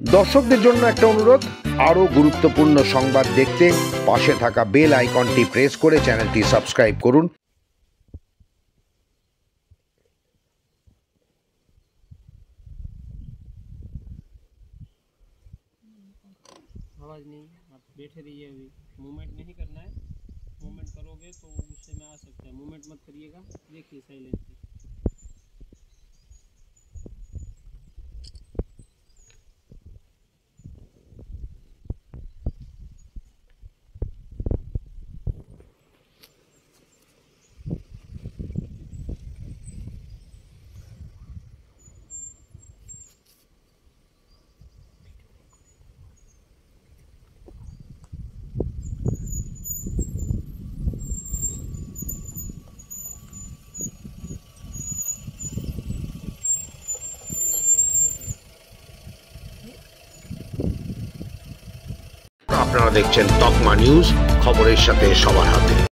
দর্শকদের জন্য একটা অনুরোধ, আরও গুরুত্বপূর্ণ সংবাদ দেখতে পাশে থাকা বেল আইকনটি প্রেস করে চ্যানেলটি সাবস্ক্রাইব করুন। आवाज नहीं, आप बैठे रहिए। अभी मूवमेंट नहीं करना है। मूवमेंट करोगे तो गुस्से में आ सकता है। मूवमेंट मत करिएगा, देखिए साइलेंटली। আপনারা দেখছেন তকমা নিউজ, খবরের সাথে সবার হাতে।